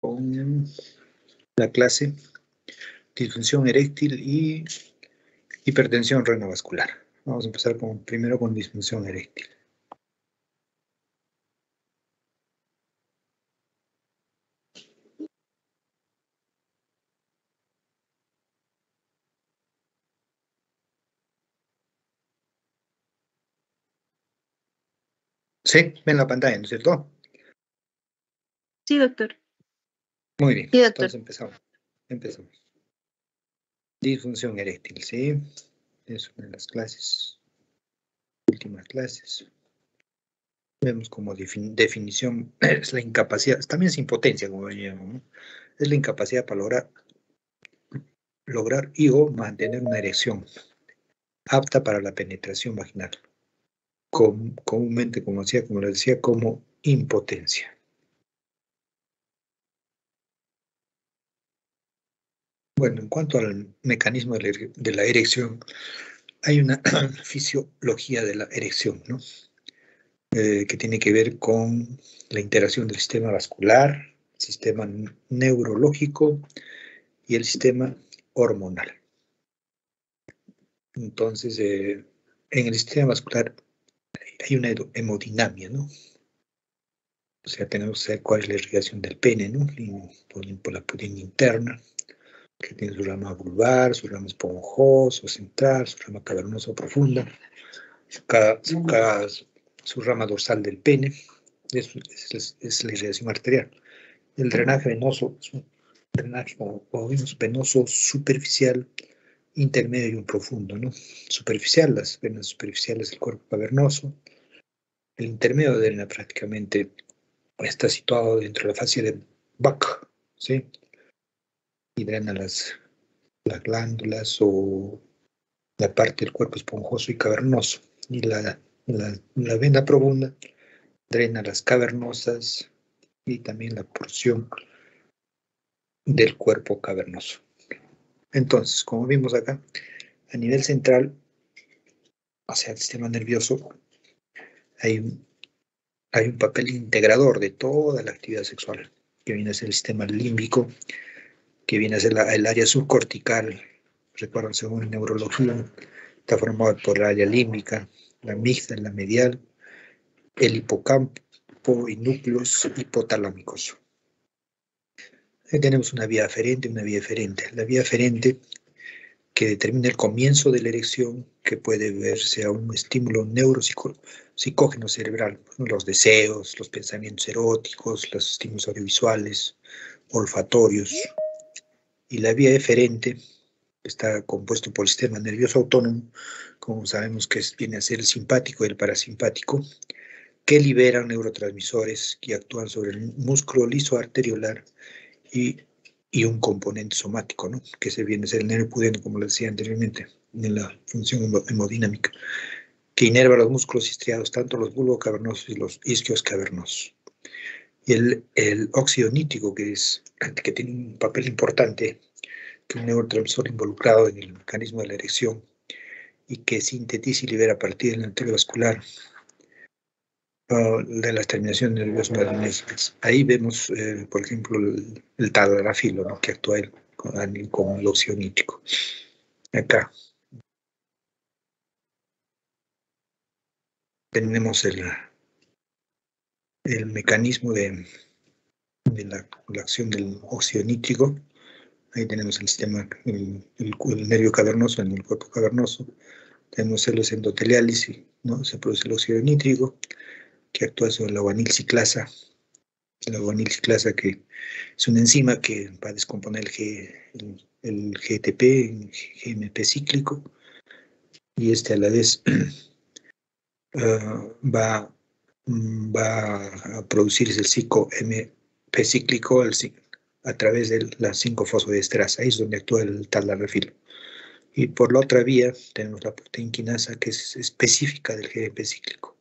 con la clase disfunción eréctil y hipertensión renovascular. Vamos a empezar primero con disfunción eréctil. Sí, ven la pantalla, ¿no es cierto? Sí, doctor. Muy bien, Sí, doctor. entonces empezamos. Disfunción eréctil, ¿sí? Es una de las clases, últimas clases. Vemos como definición, es la incapacidad, también es impotencia, como yo llamo, ¿no? Es la incapacidad para lograr y o mantener una erección apta para la penetración vaginal. Comúnmente, como les decía, como impotencia. Bueno, en cuanto al mecanismo de la erección, hay una fisiología de la erección, ¿no? Que tiene que ver con la interacción del sistema vascular, sistema neurológico y el sistema hormonal. Entonces, en el sistema vascular hay una hemodinamia, ¿no? O sea, tenemos que saber cuál es la irrigación del pene, ¿no? Por la purina interna, que tiene su rama vulvar, su rama esponjoso, central, su rama cavernosa profunda, su rama dorsal del pene. Eso es la irrigación arterial. El drenaje venoso es un drenaje, como vimos, venoso superficial, intermedio y un profundo, ¿no? Superficial, las venas superficiales del cuerpo cavernoso. El intermedio drena prácticamente, está situado dentro de la fascia de Bach, ¿sí? Y drena las glándulas o la parte del cuerpo esponjoso y cavernoso. Y la vena profunda drena las cavernosas y también la porción del cuerpo cavernoso. Entonces, como vimos acá, a nivel central, o sea, el sistema nervioso, hay un papel integrador de toda la actividad sexual, que viene a ser el sistema límbico, que viene a ser el área subcortical. Recuerdan, según neurología, está formado por el área límbica, la amígdala, la medial, el hipocampo y núcleos hipotalámicos. Ahí tenemos una vía aferente y una vía eferente. La vía aferente, que determina el comienzo de la erección, que puede verse a un estímulo neuropsicógeno cerebral, los deseos, los pensamientos eróticos, los estímulos audiovisuales, olfatorios. Y la vía eferente está compuesto por el sistema nervioso autónomo, como sabemos que viene a ser el simpático y el parasimpático, que liberan neurotransmisores que actúan sobre el músculo liso arteriolar y un componente somático, ¿no? Que se viene a ser el nervio pudendo, como les decía anteriormente, en la función hemodinámica, que inerva los músculos estriados, tanto los bulbocavernosos y los isquios cavernosos. Y el óxido nítrico, que tiene un papel importante, que es un neurotransmisor involucrado en el mecanismo de la erección y que sintetiza y libera a partir del arterio vascular de las terminaciones nerviosas. Ahí vemos, por ejemplo, el tadalafilo, ¿no? Que actúa con el óxido nítrico. Acá tenemos el mecanismo de la acción del óxido nítrico. Ahí tenemos el sistema, el nervio cavernoso en el cuerpo cavernoso. Tenemos células endoteliales, ¿no? Se produce el óxido nítrico, que actúa sobre la guanilciclasa. La guanilciclasa, que es una enzima que va a descomponer el GTP en GMP cíclico, y a la vez va a producirse el 5-MP cíclico a través de la 5-fosfodiesterasa. Ahí es donde actúa el tadalafilo. Y por la otra vía tenemos la proteína quinasa, que es específica del GMP cíclico,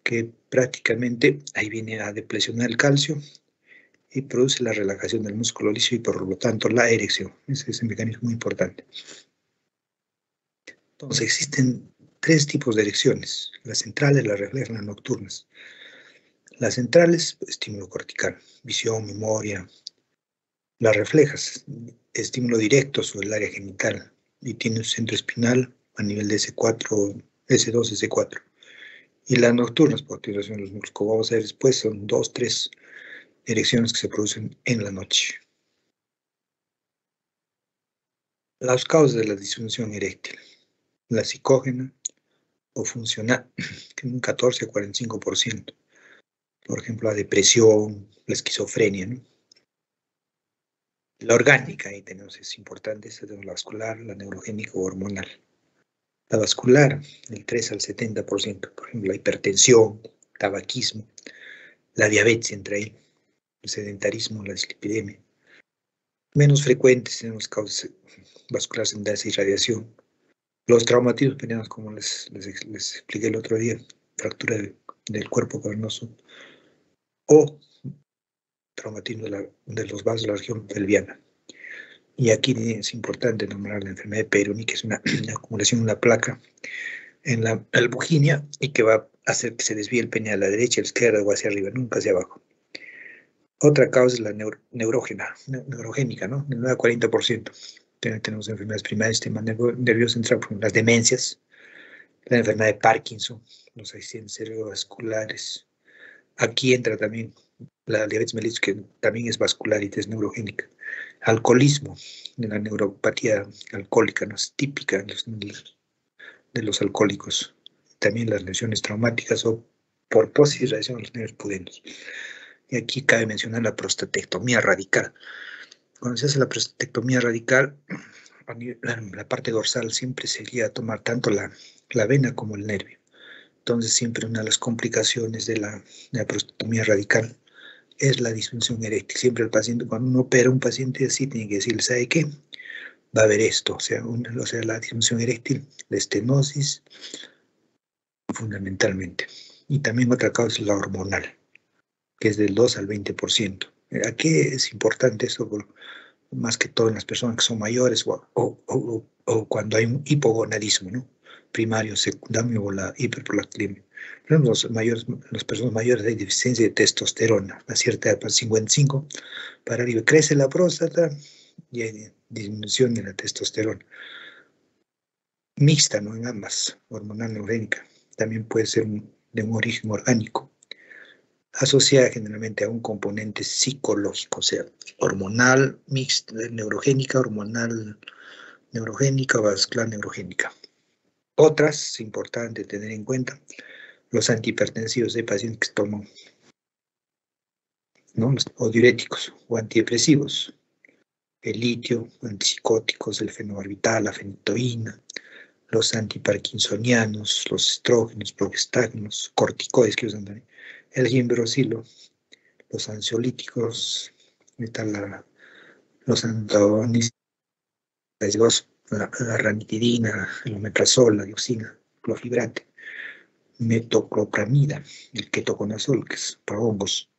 que prácticamente ahí viene a deplecionar el calcio y produce la relajación del músculo liso y por lo tanto la erección. Ese es un mecanismo muy importante. Entonces existen tres tipos de erecciones: las centrales, las reflejas, las nocturnas. Las centrales, estímulo cortical, visión, memoria, Las reflejas, estímulo directo sobre el área genital y tiene un centro espinal a nivel de S4, S2, S4. Y las nocturnas, por activación de los músculos, como vamos a ver después, son 2, 3 erecciones que se producen en la noche. Las causas de la disfunción eréctil, la psicógena o funcional, que en un 14 a 45%. Por ejemplo, la depresión, la esquizofrenia, ¿no? La orgánica, ahí tenemos, es importante, esta tenemos la vascular, la neurogénica o hormonal. La vascular, del 3 al 70%, por ejemplo, la hipertensión, tabaquismo, la diabetes entre ahí, el sedentarismo, la dislipidemia. Menos frecuentes tenemos causas vasculares secundarias y radiación. Los traumatismos penianos, como les expliqué el otro día, fractura del cuerpo cavernoso o traumatismo de los vasos de la región pelviana. Y aquí es importante nombrar la enfermedad de Peyronie, que es una acumulación de una placa en la albuginia y que va a hacer que se desvíe el pene a la derecha, a la izquierda o hacia arriba, nunca hacia abajo. Otra causa es la neurogénica, ¿no? Del 9 a 40%. Tenemos enfermedades primarias, sistema nervioso central, por ejemplo, las demencias, la enfermedad de Parkinson, los accidentes cerebrovasculares. Aquí entra también la diabetes mellitus, que también es vascular y es neurogénica. Alcoholismo, la neuropatía alcohólica, ¿no? Es típica de los alcohólicos. También las lesiones traumáticas o por posis y radiación de los nervios pudentes. Y aquí cabe mencionar la prostatectomía radical. Cuando se hace la prostatectomía radical, la parte dorsal siempre se guía a tomar tanto la vena como el nervio. Entonces siempre una de las complicaciones de la prostatectomía radical es la disfunción eréctil. Siempre el paciente, cuando uno opera a un paciente así, tiene que decirle, ¿sabe qué? Va a haber esto, o sea, la disfunción eréctil, la estenosis, fundamentalmente. Y también otra causa es la hormonal, que es del 2 al 20%. Aquí es importante eso, más que todo en las personas que son mayores o cuando hay un hipogonadismo, ¿no? Primario, secundario o la hiperprolactinemia. Las personas mayores hay deficiencia de testosterona a cierta edad, 55, para arriba crece la próstata y hay disminución de la testosterona. Mixta, ¿no? En ambas, hormonal neurogénica. También puede ser de un origen orgánico, asociada generalmente a un componente psicológico, o sea, hormonal, mixta, neurogénica, hormonal, neurogénica, vascular, neurogénica. Otras, importante tener en cuenta, los antihipertensivos de pacientes que toman, ¿no? O diuréticos o antidepresivos, el litio, antipsicóticos, el fenobarbital, la fenitoína, los antiparkinsonianos, los estrógenos, progestágenos, corticoides que usan también, el gimbrosilo, los ansiolíticos, los antagonistas, la ranitidina, el omeprazol, la dioxina, clofibrat, metoclopramida, el ketoconazol, que es para hongos,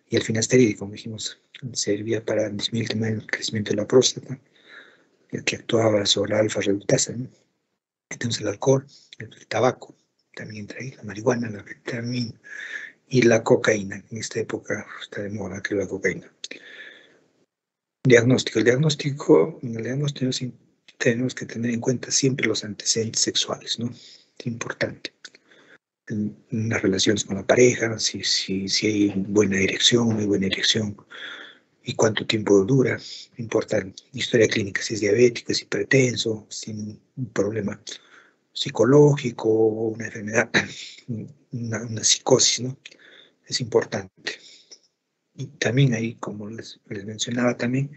y el finasteride, como dijimos, servía para disminuir el crecimiento de la próstata, el que actuaba sobre la alfa-reductasa, ¿no? Entonces el alcohol, el tabaco, también entra ahí, la marihuana, la vitamina y la cocaína. En esta época está de moda que la cocaína. Diagnóstico. En el diagnóstico tenemos que tener en cuenta siempre los antecedentes sexuales, ¿no? Es importante. En las relaciones con la pareja, si hay buena erección, muy buena erección, y cuánto tiempo dura, importante. Historia clínica, si es diabético, si es hipertenso, si tiene un problema psicológico, una enfermedad, una psicosis, ¿no? Es importante. Y también ahí, como les mencionaba también,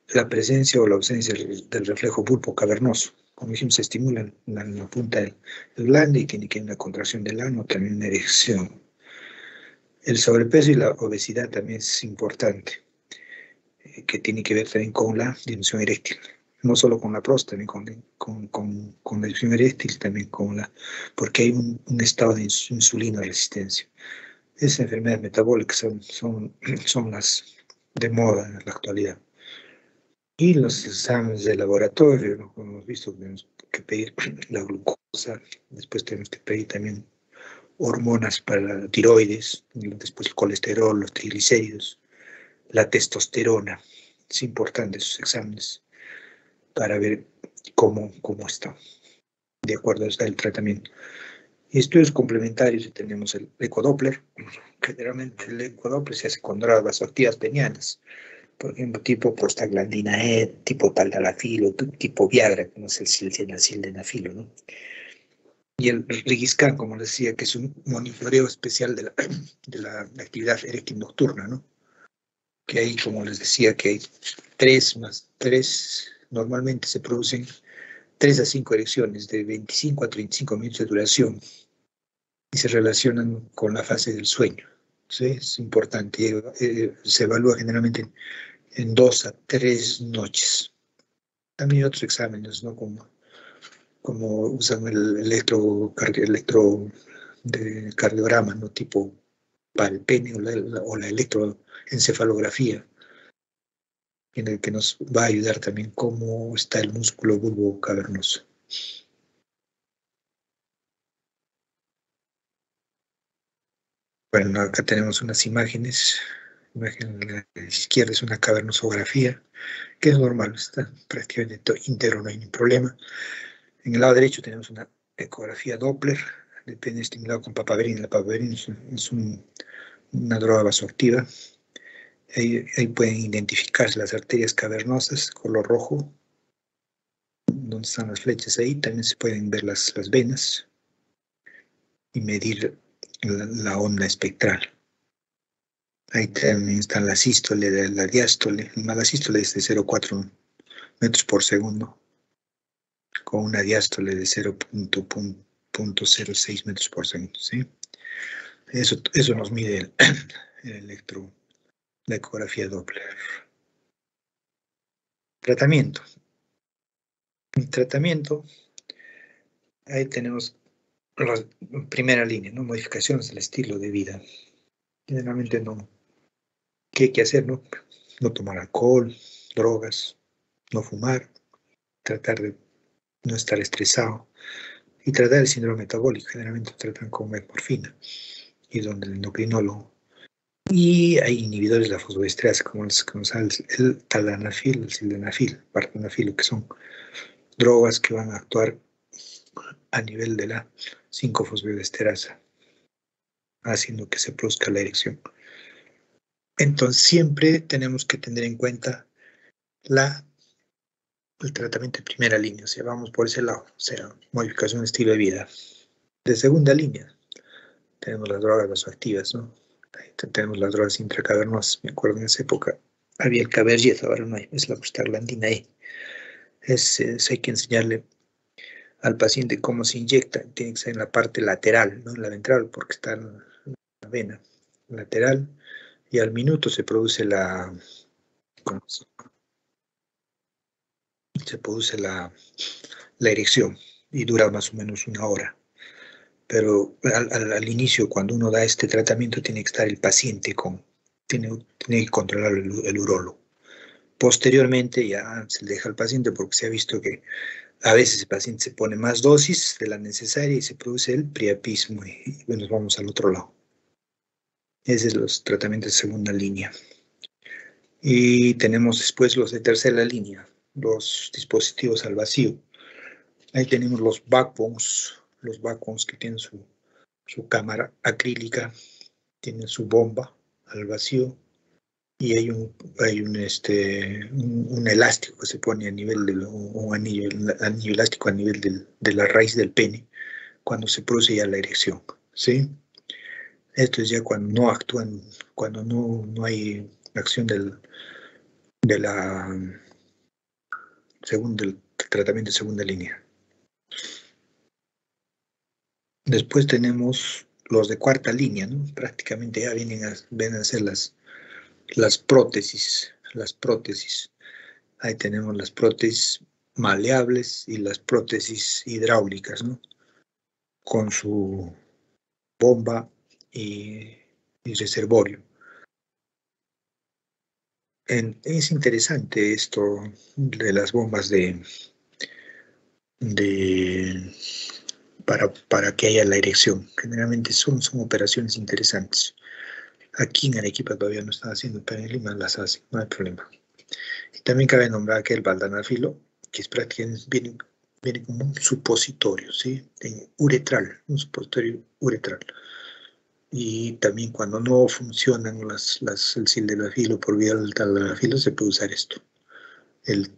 la presencia o la ausencia del reflejo pulpo cavernoso. Como dijimos, se estimula en la punta del glande y tiene que haber una contracción del ano, también una erección. El sobrepeso y la obesidad también es importante, que tiene que ver también con la disfunción eréctil. No solo con la próstata, también con la disfunción eréctil, también porque hay un estado de insulina resistencia. Esas enfermedades metabólicas son las de moda en la actualidad. Y los exámenes de laboratorio, ¿no? Como hemos visto, tenemos que pedir la glucosa, después tenemos que pedir también hormonas para la tiroides, después el colesterol, los triglicéridos, la testosterona. Es importante esos exámenes para ver cómo está, de acuerdo al tratamiento. Y estudios complementarios tenemos el ecodoppler. Generalmente el ecodoppler se hace con drogas vasoactivas penianas, por ejemplo, tipo prostaglandina E, tipo taldalafilo, tipo Viagra, como es el sildenafilo, ¿no? Y el Rigiscan, como les decía, que es un monitoreo especial de la actividad eréctil nocturna, ¿no? Que hay, como les decía, que hay 3 normalmente se producen 3 a 5 erecciones de 25 a 35 minutos de duración y se relacionan con la fase del sueño. ¿Sí? Es importante. Se evalúa generalmente en 2 a 3 noches. También hay otros exámenes, ¿no? Como usan el electro de cardiograma, ¿no? Tipo para el pene o la electroencefalografía, en el que nos va a ayudar también cómo está el músculo bulbo cavernoso. Bueno, acá tenemos unas imágenes. La imagen a la izquierda es una cavernosografía, que es normal, está prácticamente íntegro, no hay ningún problema. En el lado derecho tenemos una ecografía Doppler, de pene estimulado con papaverina. La papaverina es una droga vasoactiva. Ahí pueden identificarse las arterias cavernosas, color rojo, donde están las flechas ahí. También se pueden ver las venas y medir la onda espectral. Ahí también están la sístole, la diástole. La sístole es de 0,4 metros por segundo, con una diástole de 0,06 metros por segundo. ¿Sí? Eso nos mide la ecografía Doppler. Tratamiento. En tratamiento, ahí tenemos la primera línea, ¿no? Modificaciones del estilo de vida. Generalmente no. ¿Qué hay que hacer? No tomar alcohol, drogas, no fumar, tratar de no estar estresado y tratar el síndrome metabólico. Generalmente tratan con metmorfina y donde el endocrinólogo. Y hay inhibidores de la fosfodiesterasa, como el talanafil, el sildenafil, vardenafilo, que son drogas que van a actuar a nivel de la 5-fosfodiesterasa, haciendo que se produzca la erección. Entonces, siempre tenemos que tener en cuenta el tratamiento de primera línea, o sea, vamos por ese lado, o sea, modificación de estilo de vida. De segunda línea, tenemos las drogas vasoactivas, ¿no? Ahí tenemos las drogas intracavernosas. Me acuerdo en esa época había el Caberget, ahora no hay, es la prostaglandina E. Hay que enseñarle al paciente cómo se inyecta. Tiene que ser en la parte lateral, no en la ventral, porque está en la vena lateral, y al minuto se produce la erección y dura más o menos 1 hora. Pero al inicio, cuando uno da este tratamiento, tiene que estar el paciente tiene que controlar el urólogo. Posteriormente ya se le deja al paciente porque se ha visto que a veces el paciente se pone más dosis de la necesaria y se produce el priapismo y nos vamos al otro lado. Esos son los tratamientos de segunda línea. Y tenemos después los de tercera línea, los dispositivos al vacío. Ahí tenemos los backbones que tienen su cámara acrílica, tienen su bomba al vacío y hay un elástico que se pone a nivel un anillo elástico a nivel de la raíz del pene cuando se produce ya la erección, ¿sí? Esto es ya cuando no actúan, cuando no hay acción del tratamiento de segunda línea. Después tenemos los de cuarta línea, ¿no? Prácticamente ya vienen a ser las prótesis. Ahí tenemos las prótesis maleables y las prótesis hidráulicas, ¿no? Con su bomba y reservorio. Es interesante esto de las bombas para que haya la erección. Generalmente son operaciones interesantes. Aquí en Arequipa todavía no están haciendo, pero en Lima las hacen, no hay problema. Y también cabe nombrar que el valdanafilo, que es prácticamente, viene como un supositorio, ¿sí? Uretral, un supositorio uretral. Y también cuando no funcionan el sildenafilo por vía del taldanafilo, se puede usar esto. El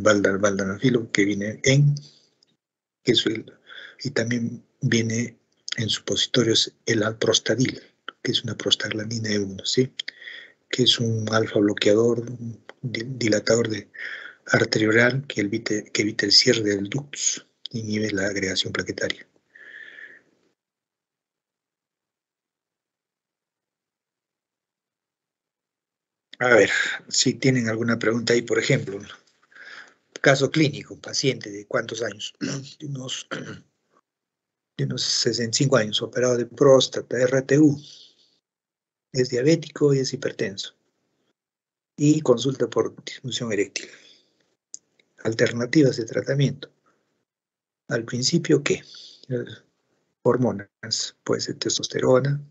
valdanafilo que viene en, y también viene en supositorios el alprostadil, que es una prostaglandina E1, ¿sí? Que es un alfa bloqueador, un dilatador arterial que evita el cierre del ductus, inhibe la agregación plaquetaria. A ver, si tienen alguna pregunta ahí, por ejemplo, caso clínico, un paciente de cuántos años, de unos 65 años, operado de próstata, RTU, es diabético y es hipertenso, y consulta por disfunción eréctil. Alternativas de tratamiento. Al principio, ¿qué? Hormonas, puede ser testosterona,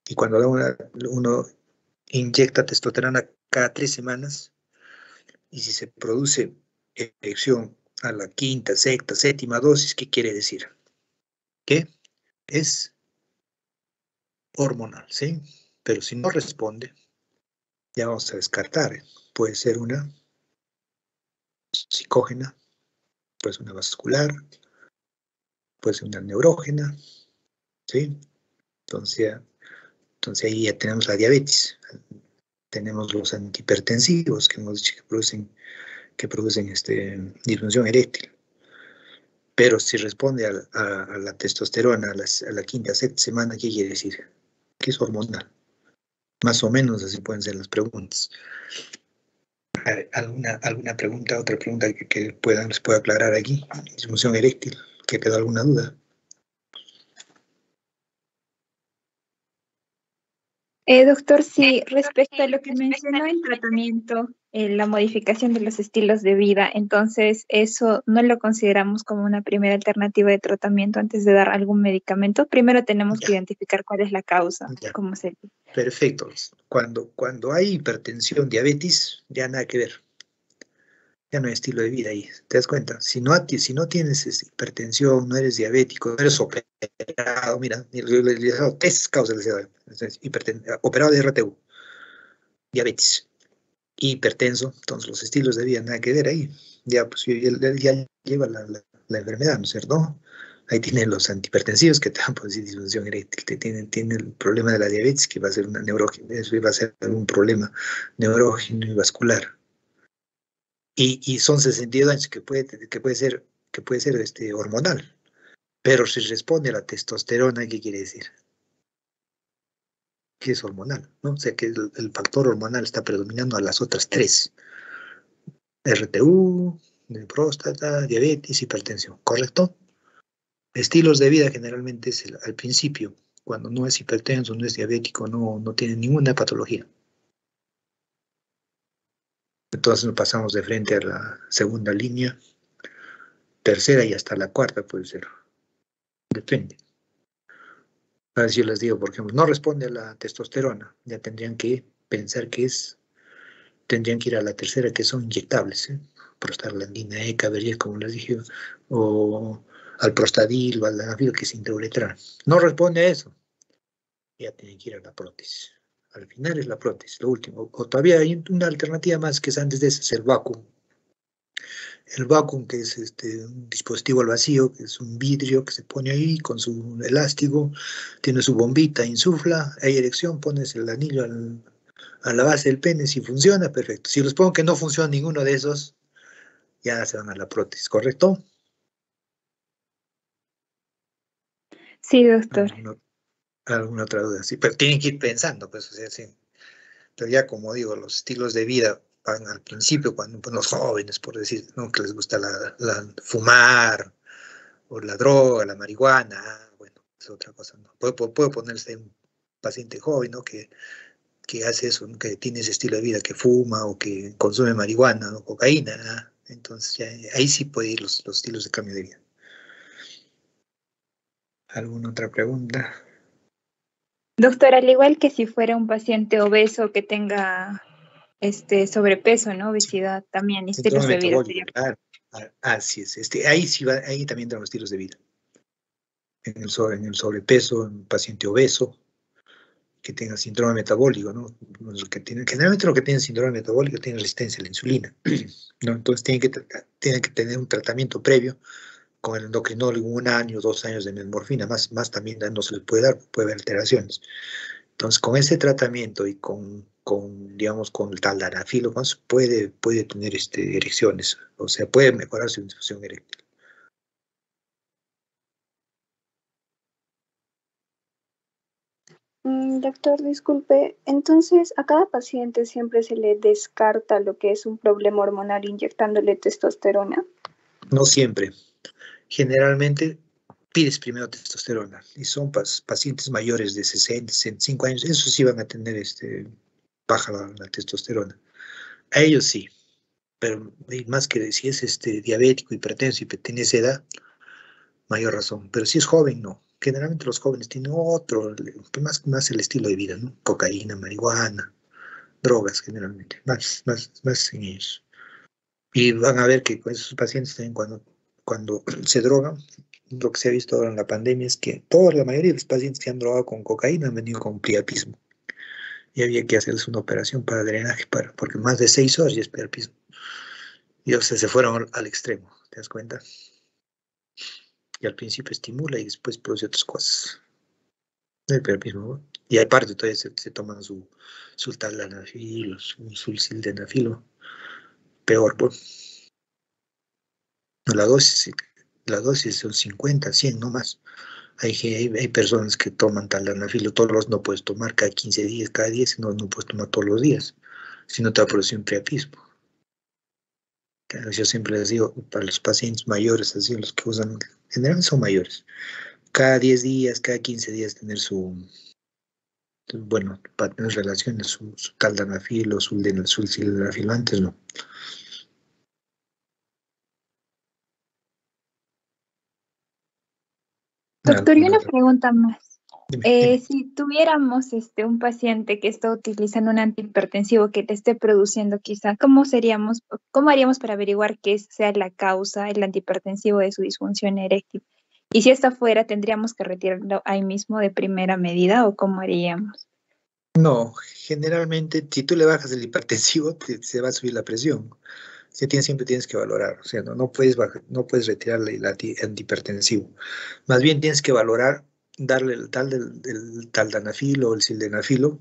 y cuando uno inyecta testosterona cada 3 semanas, y si se produce erección a la quinta, sexta, séptima dosis, ¿qué quiere decir? Que es hormonal, ¿sí? Pero si no responde, ya vamos a descartar. Puede ser una psicógena, puede ser una vascular, puede ser una neurógena, ¿sí? Entonces ahí ya tenemos la diabetes. Tenemos los antihipertensivos que hemos dicho que producen disfunción eréctil. Pero si responde a la testosterona a la quinta, sexta semana, ¿qué quiere decir? Que es hormonal. Más o menos así pueden ser las preguntas. ¿Alguna pregunta, otra pregunta que les pueda aclarar aquí? Disfunción eréctil, que quedó alguna duda. Doctor, sí, respecto a lo que mencionó el tratamiento, la modificación de los estilos de vida, entonces eso no lo consideramos como una primera alternativa de tratamiento antes de dar algún medicamento. Primero tenemos que Ya, identificar cuál es la causa, ya. cómo se... Perfecto. Cuando hay hipertensión, diabetes, ya nada que ver. Ya no hay estilo de vida ahí. ¿Te das cuenta? Si no tienes hipertensión, no eres diabético, no eres operado, mira, les he dado 3 causas, les he dado. Operado de RTU, diabetes, hipertenso, entonces los estilos de vida nada que ver ahí. Ya, pues ya lleva la enfermedad, ¿no es cierto? Ahí tienen los antihipertensivos que te dan pues, disfunción eréctil, tienen el problema de la diabetes que va a ser una neurógena, eso va a ser un problema neurógeno y vascular. Y son 62 años que puede ser hormonal, pero si responde a la testosterona, ¿qué quiere decir? Que es hormonal, ¿no? O sea que el factor hormonal está predominando a las otras 3. RTU, de próstata, diabetes, hipertensión, ¿correcto? Estilos de vida generalmente es al principio, cuando no es hipertenso, no es diabético, no tiene ninguna patología. Entonces nos pasamos de frente a la segunda línea, tercera y hasta la cuarta puede ser, depende. A ver si yo les digo, por ejemplo, no responde a la testosterona, ya tendrían que pensar tendrían que ir a la tercera que son inyectables, ¿eh? Prostaglandina E, Caberget, como les dije, o al prostadil, valdanafil, que es intrauretral. No responde a eso, ya tienen que ir a la prótesis. Al final es la prótesis, lo último. O todavía hay una alternativa más que es antes de ese, es el vacuum. El vacuum, que es un dispositivo al vacío, que es un vidrio que se pone ahí con su elástico, tiene su bombita, insufla, hay erección, pones el anillo a la base del pene, si funciona, perfecto. Si les pongo que no funciona ninguno de esos, ya se van a la prótesis, ¿correcto? Sí, doctor. ¿Alguna otra duda? Sí, pero tienen que ir pensando, pues, o sea, sí. Pero ya como digo, los estilos de vida van al principio, cuando pues, los jóvenes, por decir, ¿no? Que les gusta fumar, o la droga, la marihuana, bueno, es otra cosa, ¿no? Puede ponerse un paciente joven, ¿no? Que hace eso, ¿no? Que tiene ese estilo de vida, que fuma o que consume marihuana o cocaína, ¿no? Entonces ya, ahí sí puede ir los estilos de cambio de vida. ¿Alguna otra pregunta? Doctor, al igual que si fuera un paciente obeso que tenga sobrepeso, ¿no? Obesidad también, estilos Síndrome de vida metabólico, sería. claro. Así es. Ahí sí va, ahí también entran los estilos de vida. En el sobrepeso, en un paciente obeso, que tenga síndrome metabólico, ¿no? Generalmente lo que tiene síndrome metabólico tiene resistencia a la insulina, ¿no? Entonces tiene que tener un tratamiento previo con el endocrinólogo, 1 año, 2 años de metmorfina, más también no se le puede dar, puede haber alteraciones. Entonces, con ese tratamiento y digamos, con el taldanafilo, más puede tener erecciones, o sea, puede mejorar su disfunción eréctil. Doctor, disculpe, entonces a cada paciente siempre se le descarta lo que es un problema hormonal inyectándole testosterona. No siempre. Generalmente pides primero testosterona y son pacientes mayores de 60, 65 años, esos sí van a tener baja la testosterona. A ellos sí, pero y más que si es diabético, hipertenso y tiene esa edad, mayor razón. Pero si es joven, no. Generalmente los jóvenes tienen otro, más el estilo de vida, ¿no? Cocaína, marihuana, drogas generalmente, más en ellos. Y van a ver que con esos pacientes también cuando se drogan, lo que se ha visto ahora en la pandemia es que la mayoría de los pacientes que han drogado con cocaína han venido con priapismo. Y había que hacerles una operación para drenaje, porque más de 6 horas ya es priapismo. Y o sea, se fueron al extremo, ¿te das cuenta? Y al principio estimula y después produce otras cosas. El priapismo, ¿no? Y aparte todavía se toman su taldanafilo, su sildenafilo. Peor, pues. La dosis, la dosis son 50, 100, no más. Hay personas que toman taldanafilo todos los, no puedes tomar cada 15 días, cada 10, no puedes tomar todos los días, si no te va a producir un priapismo. Claro, yo siempre les digo, para los pacientes mayores, así los que usan, generalmente son mayores, cada 10 días, cada 15 días tener bueno, para tener relaciones, su taldanafilo, su sildenafilo, antes no. Doctor, y ¿Alguna una otra? pregunta más. Dime. Si tuviéramos un paciente que está utilizando un antihipertensivo que te esté produciendo quizá, cómo haríamos para averiguar qué sea la causa, el antihipertensivo de su disfunción eréctil? Y si esta fuera, ¿tendríamos que retirarlo ahí mismo de primera medida o cómo haríamos? No, generalmente, si tú le bajas el hipertensivo, se va a subir la presión. Siempre tienes que valorar, o sea, no puedes retirarle el antihipertensivo. Más bien tienes que valorar, darle el taldanafilo o el sildenafilo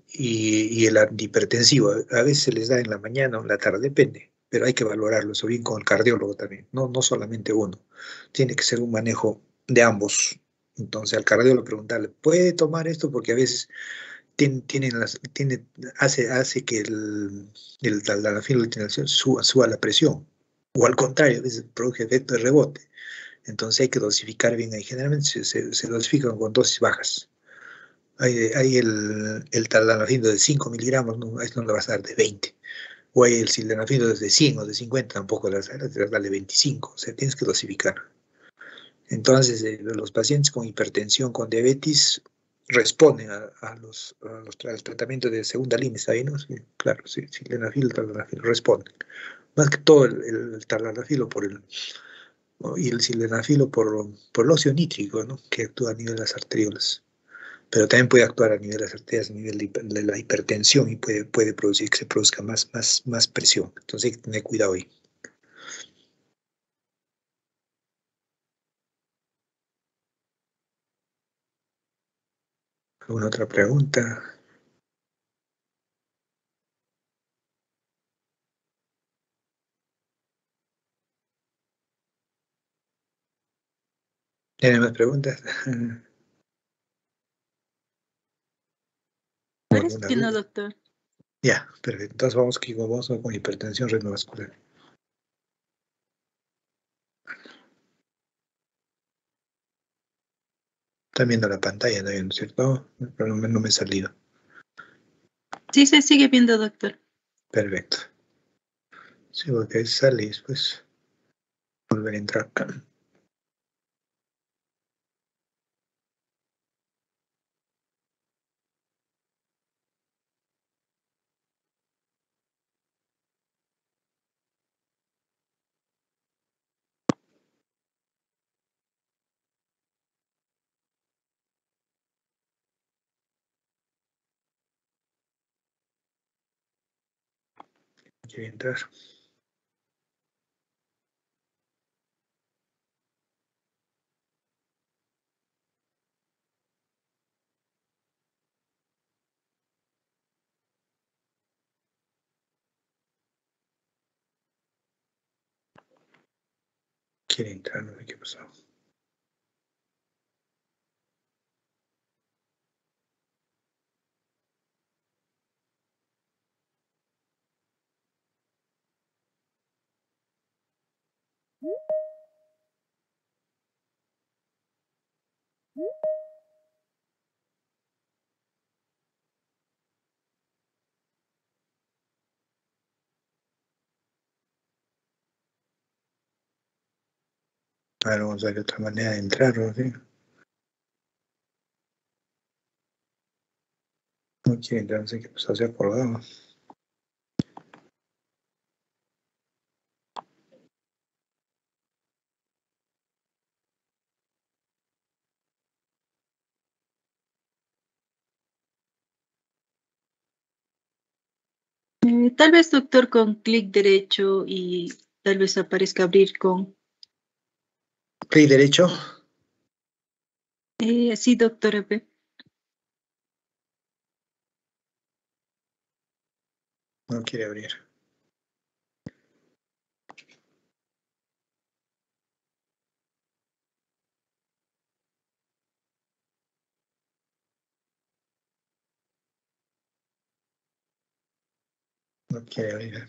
y el antihipertensivo. A veces se les da en la mañana o en la tarde, depende, pero hay que valorarlo, eso bien con el cardiólogo también, no solamente uno. Tiene que ser un manejo de ambos. Entonces al cardiólogo preguntarle, ¿puede tomar esto? Porque a veces hace que el taldanafilo suba la presión. O al contrario, a veces produce efecto de rebote. Entonces hay que dosificar bien ahí. Generalmente se dosifican con dosis bajas. Hay el taldanafilo de 5 miligramos, no, a esto no le vas a dar de 20. O hay el sildenafilo de 100 o de 50, tampoco le vas a dar de 25. O sea, tienes que dosificar. Entonces, los pacientes con hipertensión, con diabetes, responden al tratamiento de segunda línea, ¿está bien? ¿No? Sí, claro, sí, sildenafil, taldanafil, responden. Más que todo el taldanafilo ¿no? Y el sildenafilo por el óxido nítrico, ¿no? Que actúa a nivel de las arteriolas. Pero también puede actuar a nivel de las arterias, a nivel de la hipertensión y puede producir que se produzca más presión. Entonces hay que tener cuidado ahí. ¿Alguna otra pregunta? ¿Tienen más preguntas? ¿O Parece alguna que no, duda? doctor. Ya, perfecto. Entonces vamos con hipertensión renovascular. Están viendo la pantalla, ¿no es cierto? Pero no me he salido. Sí, se sigue viendo, doctor. Perfecto. Sí, porque ahí sale y después volver a entrar. quiere entrar. Quiere entrar, no sé qué pasó. A ver, vamos a ver otra manera de entrar, ¿no? ¿Sí? No quiere entrar, no sé qué pasó, se ha colgado. Tal vez, doctor, con clic derecho y tal vez aparezca abrir con... Clic derecho. Sí, doctor EP. No quiere abrir. No quiere abrir.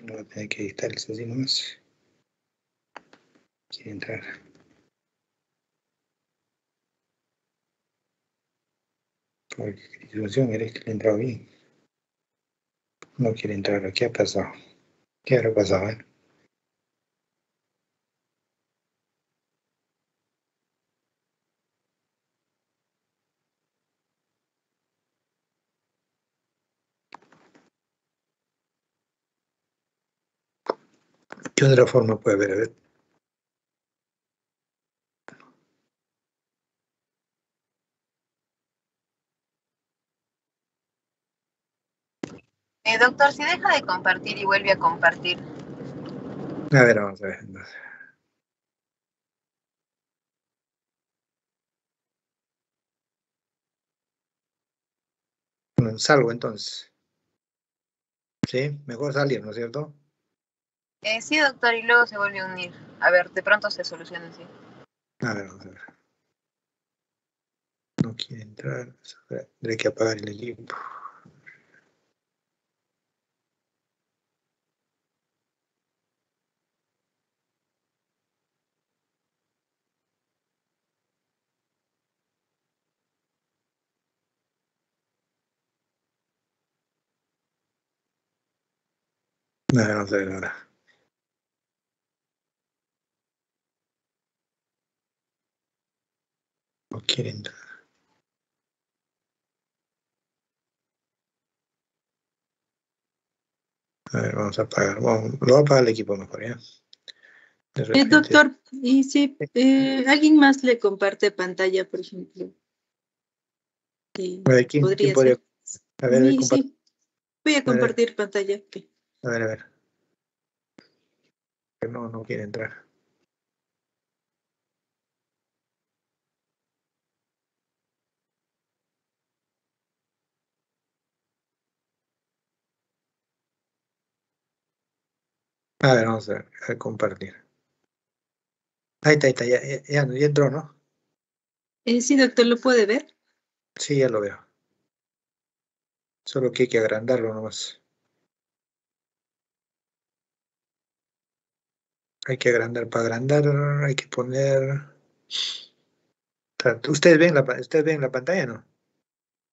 No va a tener que editar eso así nomás. Quiere entrar. Por situación, eres que le ha entrado bien. No quiere entrar. ¿Qué ha pasado? ¿Qué habrá pasado? ¿Qué otra forma puede haber? A ver. Doctor, si deja de compartir y vuelve a compartir. A ver, vamos a ver. Bueno, salgo entonces. Sí, mejor salir, ¿no es cierto? Sí, doctor, y luego se vuelve a unir. A ver, de pronto se soluciona así. A ver, vamos a ver. No quiere entrar. Tendré que apagar el equipo. A ver, vamos a ver ahora. No quiere entrar. A ver, vamos a apagar. Bueno, lo va a apagar el equipo mejor, ¿ya? De repente. Doctor, y si alguien más le comparte pantalla, por ejemplo. A ver, ¿quién Podría podría? ser. A ver, Sí, voy a A ver, compartir pantalla. Ok. a ver, a ver. No, no quiere entrar. A ver, vamos a compartir. Ahí está, ya entró, ¿no? Sí, doctor, ¿lo puede ver? Sí, ya lo veo. Solo que hay que agrandarlo nomás. Hay que agrandar. Para agrandar hay que poner... ¿Ustedes ven la pantalla, no?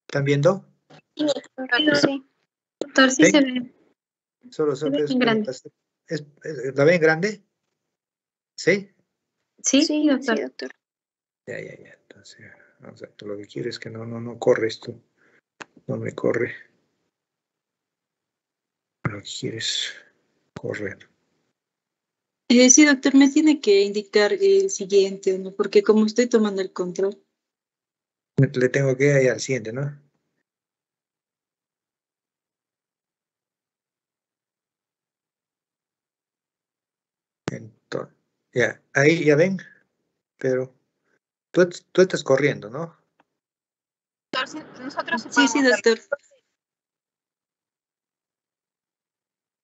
¿Están viendo? Sí. Doctor, sí ¿Sí? se ve. Solo Se ve es, en grande. ¿la ven grande? ¿Sí? Sí, Sí, doctor. sí, doctor. Ya. Entonces, vamos a ver, lo que quiero es que no corre esto. No me corre. Lo que quieres correr. Sí, doctor, me tiene que indicar el siguiente, ¿no? Porque como estoy tomando el control. Le tengo que ir al siguiente, ¿no? Entonces, ya, ahí ya ven, pero tú estás corriendo, ¿no? Doctor, nosotros sí Sí, sí, podemos ver. doctor.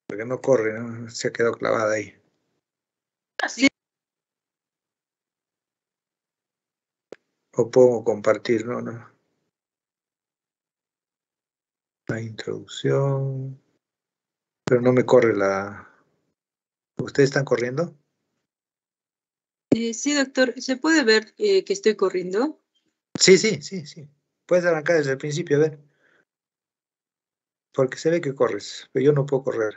Porque no corre, ¿no? Se ha quedado clavada ahí. Sí, O puedo compartir, ¿no? No. La introducción. Pero no me corre la... ¿Ustedes están corriendo? sí, doctor. ¿Se puede ver que estoy corriendo? Sí, sí, sí, sí. Puedes arrancar desde el principio, a ver. Porque se ve que corres, pero yo no puedo correr.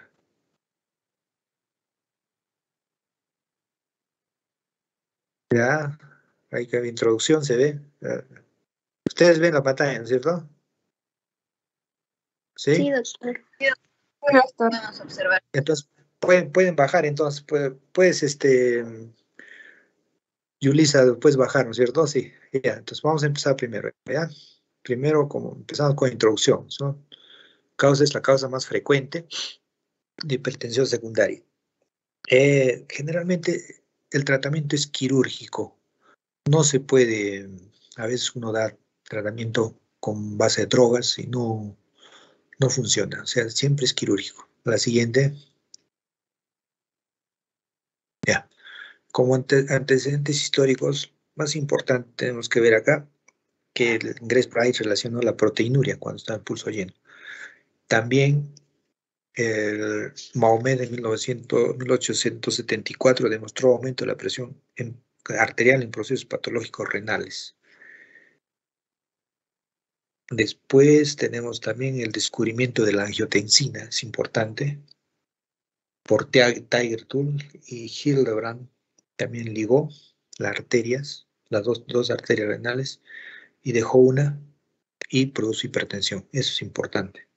Ya, ahí que la introducción se ve. Ustedes ven la pantalla, ¿no es cierto? Sí, ¿Sí? doctor. Sí, Sí, doctor. podemos observar. Entonces, pueden bajar, entonces, puedes, Yulisa, puedes bajar, ¿no es cierto? Sí, ya, entonces vamos a empezar primero, ¿ya? Primero, como empezamos con introducción, ¿no? Causa es la causa más frecuente de hipertensión secundaria. Generalmente el tratamiento es quirúrgico. No se puede, a veces uno da tratamiento con base de drogas y no funciona. O sea, siempre es quirúrgico. La siguiente, ya. Como antecedentes históricos más importantes tenemos que ver acá que el Ingress Price relacionó la proteinuria cuando está en pulso lleno. También el Mahomet en 1874 demostró aumento de la presión arterial en procesos patológicos renales. Después tenemos también el descubrimiento de la angiotensina, es importante, por Tiger Tull y Hildebrand también ligó las arterias, las dos arterias renales, y dejó una y produce hipertensión. Eso es importante.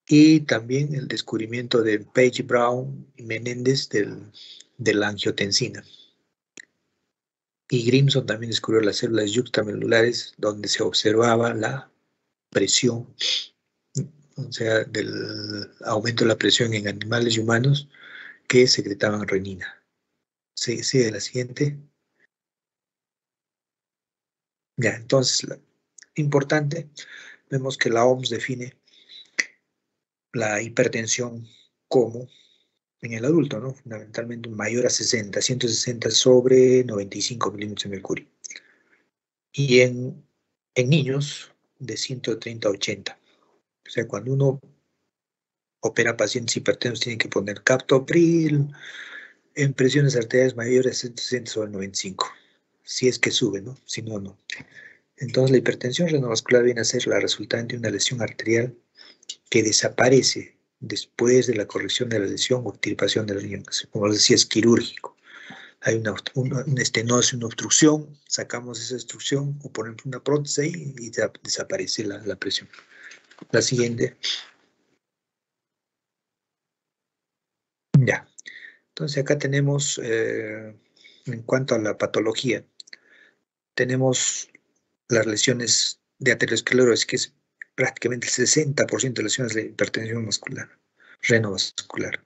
Y también el descubrimiento de Page, Brown y Menéndez de la angiotensina. Y Grimson también descubrió las células yuxtamelulares donde se observaba la presión, o sea, del aumento de la presión en animales y humanos que secretaban renina. Sigue la siguiente. Ya, entonces, importante, vemos que la OMS define la hipertensión como en el adulto, ¿no? Fundamentalmente mayor a 160 sobre 95 milímetros de mercurio. Y en niños, de 130 a 80. O sea, cuando uno opera pacientes hipertensos, tiene que poner captopril en presiones arteriales mayores a 160 sobre 95. Si es que sube, ¿no? Si no, no. Entonces, la hipertensión renovascular viene a ser la resultante de una lesión arterial que desaparece después de la corrección de la lesión o extirpación de la riñón. Como les decía, es quirúrgico. Hay una estenosis, una obstrucción, sacamos esa obstrucción o ponemos una prótesis ahí y desaparece la presión. La siguiente. Ya. Entonces acá tenemos, en cuanto a la patología, tenemos las lesiones de aterosclerosis, que es prácticamente el 60% de lesiones de hipertensión muscular, renovascular.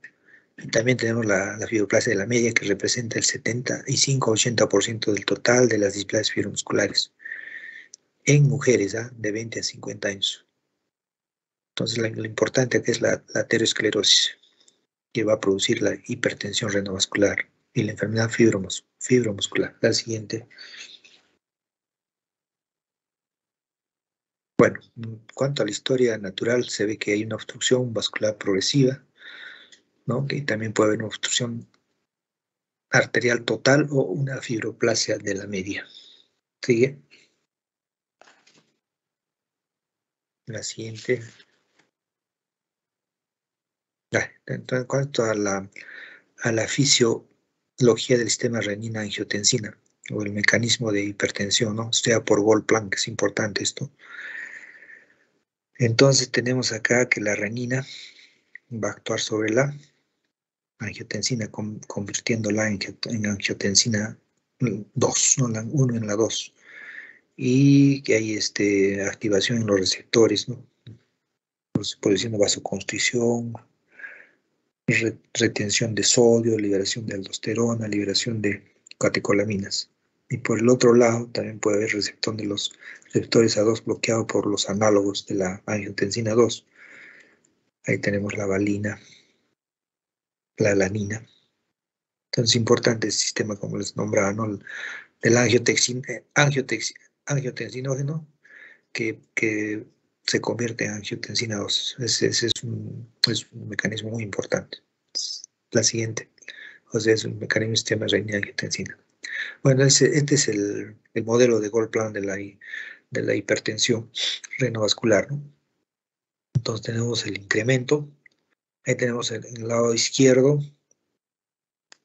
Y también tenemos la fibroplasia de la media, que representa el 75-80% del total de las displasias fibromusculares en mujeres de 20 a 50 años. Entonces, lo importante aquí es la aterosclerosis, que va a producir la hipertensión renovascular y la enfermedad fibromuscular. La siguiente. Bueno, en cuanto a la historia natural, se ve que hay una obstrucción vascular progresiva, ¿no? Que también puede haber una obstrucción arterial total o una fibroplasia de la media. Sigue. La siguiente. Entonces, en cuanto a la fisiología del sistema renina-angiotensina o el mecanismo de hipertensión, ¿no? Estudia por Goldplank, que es importante esto. Entonces tenemos acá que la renina va a actuar sobre la angiotensina, convirtiéndola en angiotensina 2, ¿no? La 1 en la 2. y que hay activación en los receptores, ¿no? Produciendo vasoconstricción, retención de sodio, liberación de aldosterona, liberación de catecolaminas. Y por el otro lado también puede haber receptor de los receptores A2 bloqueado por los análogos de la angiotensina 2. Ahí tenemos la valina, la alanina. Entonces, importante el sistema, como les nombraba, ¿no? Del angiotensinógeno que se convierte en angiotensina 2. Ese es un mecanismo muy importante. La siguiente, o sea, es un mecanismo del sistema renina-angiotensina. Bueno, este es el modelo de Goldplan de la hipertensión renovascular, ¿no? Entonces tenemos el incremento. Ahí tenemos en el lado izquierdo,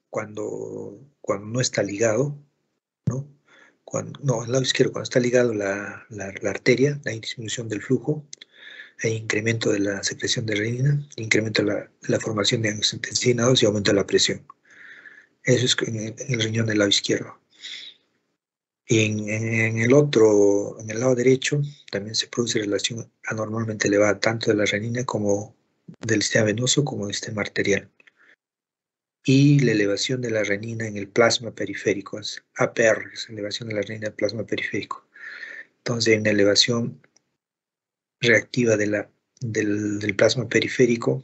cuando no está ligado, ¿no? En el lado izquierdo, cuando está ligado la arteria, hay disminución del flujo, hay incremento de la secreción de renina, incremento de la formación de angiotensina 2 y aumento de la presión. Eso es en el riñón del lado izquierdo. Y en el lado derecho, también se produce relación anormalmente elevada, tanto de la renina como del sistema venoso como del sistema arterial. Y la elevación de la renina en el plasma periférico, es APR, es elevación de la renina en el plasma periférico. Entonces, hay una elevación reactiva del plasma periférico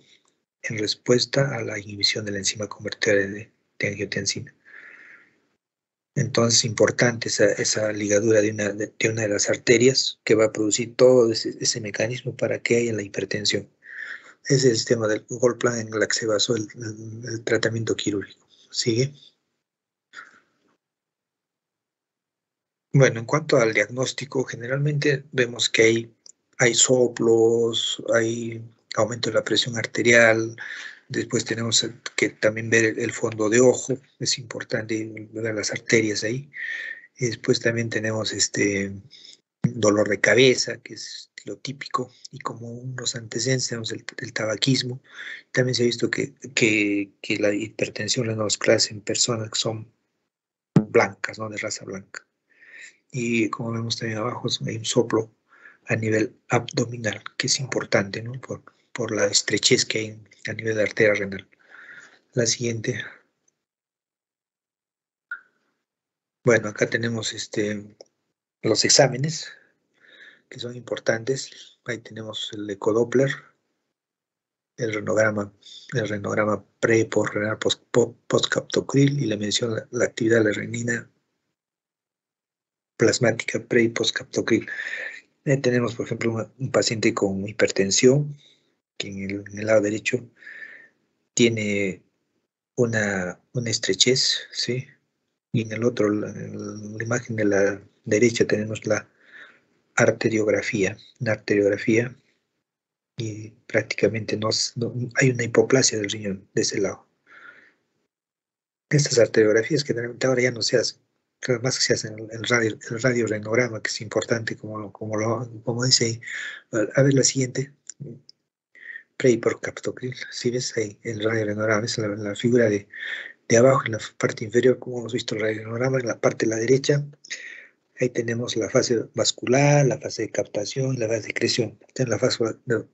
en respuesta a la inhibición de la enzima convertidora de angiotensina. Entonces, importante esa ligadura de una de las arterias que va a producir todo ese mecanismo para que haya la hipertensión. Ese es el sistema del Goldplan en el que se basó el tratamiento quirúrgico. ¿Sigue? Bueno, en cuanto al diagnóstico, generalmente vemos que hay soplos, hay aumento de la presión arterial. Después tenemos que también ver el fondo de ojo, es importante ver las arterias ahí. Y después también tenemos dolor de cabeza, que es lo típico, y como unos antecedentes tenemos el tabaquismo. También se ha visto que la hipertensión renovascular en personas que son blancas, ¿no? De raza blanca. Y como vemos también abajo, hay un soplo a nivel abdominal, que es importante, ¿no? Por la estrechez que hay a nivel de arteria renal. La siguiente. Bueno, acá tenemos los exámenes que son importantes. Ahí tenemos el ecodoppler, el renograma pre, postrenal, postcaptocril, y le menciona la actividad de la renina plasmática pre y postcaptocril. Tenemos, por ejemplo, un paciente con hipertensión, que en el lado derecho tiene una estrechez, ¿sí? Y en el otro, en la imagen de la derecha, tenemos la arteriografía, y prácticamente no hay una hipoplasia del riñón de ese lado. Estas arteriografías que generalmente ahora ya no se hacen, pero más que se hacen el radiorenograma, que es importante, como dice ahí. A ver la siguiente. Pre y postcaptocril. Si ves ahí el radiorenograma, es la figura de abajo, en la parte inferior, como hemos visto el radiorenograma, en la parte de la derecha. Ahí tenemos la fase vascular, la fase de captación, la fase de secreción. Entonces, la fase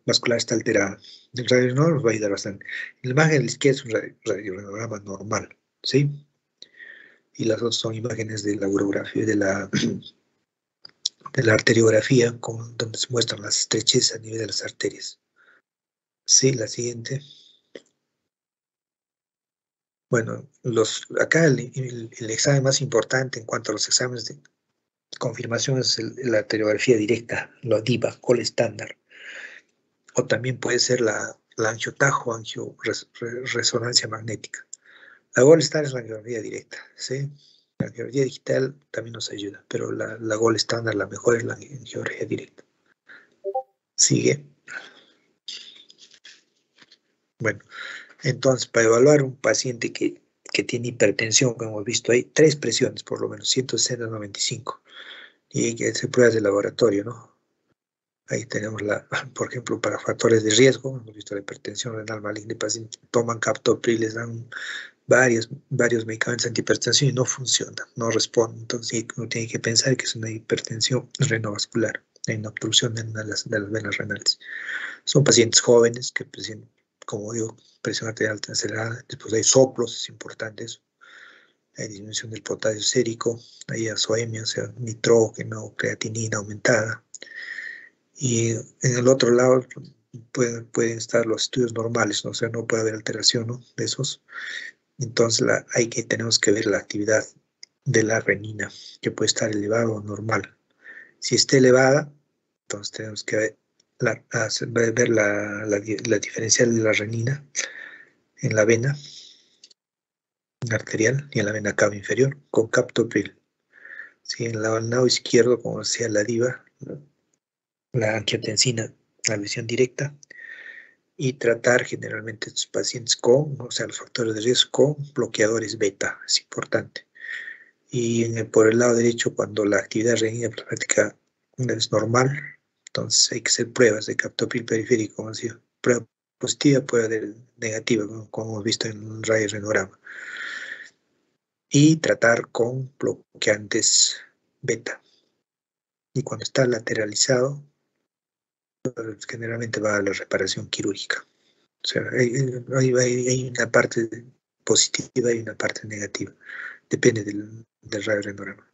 vascular está alterada. El radiorenograma nos va a ayudar bastante. La imagen de la izquierda es un radiorenograma normal, ¿sí? Y las otras son imágenes de la urografía, de la arteriografía, donde se muestran las estrecheces a nivel de las arterias. Sí, la siguiente. Bueno, acá el examen más importante en cuanto a los exámenes de confirmación es la arteriografía directa, la DIVA, Gold estándar. O también puede ser la angiotajo, resonancia magnética. La Gold estándar es la angiografía directa, ¿sí? La angiografía digital también nos ayuda, pero la Gold estándar, la mejor, es la angiografía directa. Sigue. Bueno, entonces, para evaluar un paciente que tiene hipertensión, como hemos visto, hay 3 presiones, por lo menos, 160-95. Y hay que hacer pruebas de laboratorio, ¿no? Ahí tenemos, por ejemplo, para factores de riesgo, hemos visto la hipertensión renal maligna, pacientes toman captopril, les dan varios medicamentos antihipertensión y no funciona, no responde. Entonces uno tiene que pensar que es una hipertensión renovascular, hay una obstrucción en una de las venas renales. Son pacientes jóvenes que presentan, como digo, presión arterial acelerada, después hay soplos, es importante eso. Hay disminución del potasio sérico, hay azoemia, o sea, nitrógeno, creatinina aumentada. Y en el otro lado pueden estar los estudios normales, ¿no? O sea, no puede haber alteración, ¿no?, de esos. Entonces tenemos que ver la actividad de la renina, que puede estar elevada o normal. Si está elevada, entonces tenemos que ver la diferencial de la renina en la vena arterial y en la vena cava inferior con captopril. Si en el lado izquierdo, como decía la diva, la angiotensina, la visión directa, y tratar generalmente a estos pacientes con, o sea, los factores de riesgo con bloqueadores beta, es importante. Y por el lado derecho, cuando la actividad renina plasmática es normal, entonces hay que hacer pruebas de captopril periférico, como decía, prueba positiva, prueba negativa, como hemos visto en el radiorenograma. Y tratar con bloqueantes beta. Y cuando está lateralizado, pues, generalmente va a la reparación quirúrgica. O sea, hay una parte positiva y una parte negativa. Depende del radiorenograma.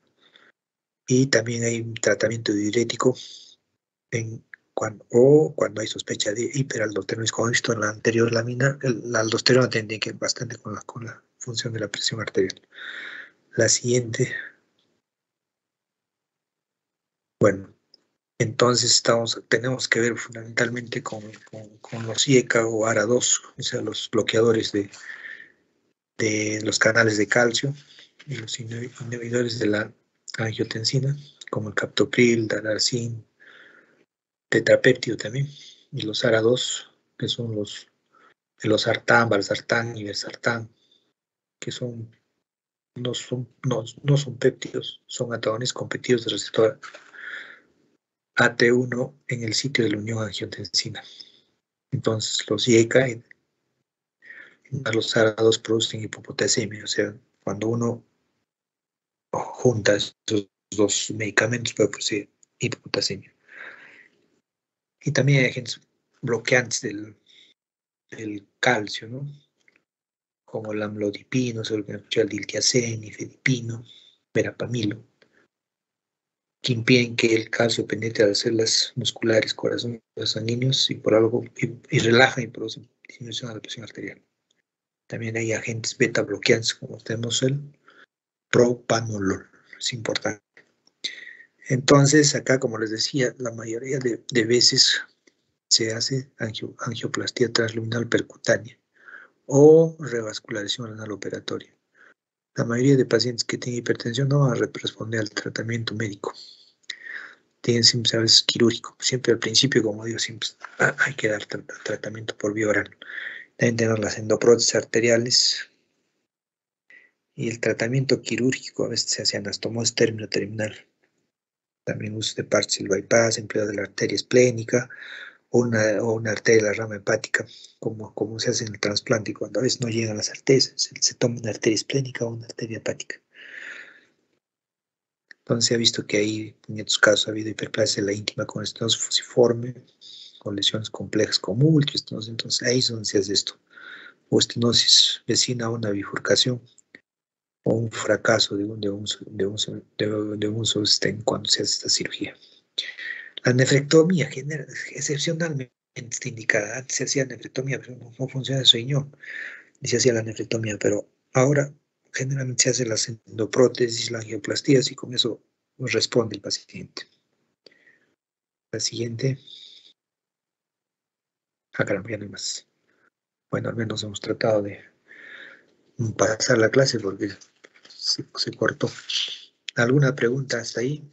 Y también hay un tratamiento diurético cuando hay sospecha de hiperaldosteronismo. Como he visto en la anterior lámina, la aldosterona tiene que ver bastante con la función de la presión arterial. La siguiente. Bueno, entonces tenemos que ver fundamentalmente con los IECA o ARA2, o sea, los bloqueadores de los canales de calcio y los inhibidores de la angiotensina, como el captopril, daraxin, tetrapéptido también, y los ARA2, que son los losartán, valsartán y valsartán, que no son péptidos, son antagonistas competitivos del receptor AT1 en el sitio de la unión angiotensina. Entonces, los IECA más los ARA2 producen hipopotasemia, o sea, cuando uno junta esos dos medicamentos puede producir hipopotasemia. Y también hay agentes bloqueantes del calcio, ¿no?, como el amlodipino, el diltiazem, nifedipino, verapamilo, que impiden que el calcio penetre a las células musculares, corazones sanguíneos y relaja y produce disminución de la presión arterial. También hay agentes beta bloqueantes, como tenemos el propanolol, es importante. Entonces, acá, como les decía, la mayoría de veces se hace angioplastía transluminal percutánea o revascularización renal operatoria. La mayoría de pacientes que tienen hipertensión no van a responder al tratamiento médico. Tienen siempre a veces quirúrgico. Siempre al principio, como digo, siempre hay que dar tratamiento por vía oral. También tenemos las endoprótesis arteriales y el tratamiento quirúrgico a veces se hace anastomosis terminal. También uso de parches del bypass, empleo de la arteria esplénica o una arteria de la rama hepática, como se hace en el trasplante, cuando a veces no llegan las arterias, se toma una arteria esplénica o una arteria hepática. Entonces se ha visto que ahí, en estos casos, ha habido hiperplasia de la íntima con estenosis fusiforme, con lesiones complejas con multiestenosis. Entonces ahí es donde se hace esto. O estenosis vecina a una bifurcación, o un fracaso de un sostén cuando se hace esta cirugía. La nefrectomía excepcionalmente está indicada. Antes se hacía nefrectomía, pero no funciona el riñón, y se hacía la nefrectomía, pero ahora generalmente se hace las endoprótesis, las angioplastías, y con eso responde el paciente. La siguiente. Caramba, ya no hay más. Bueno, al menos hemos tratado de pasar la clase porque se cortó. ¿Alguna pregunta hasta ahí?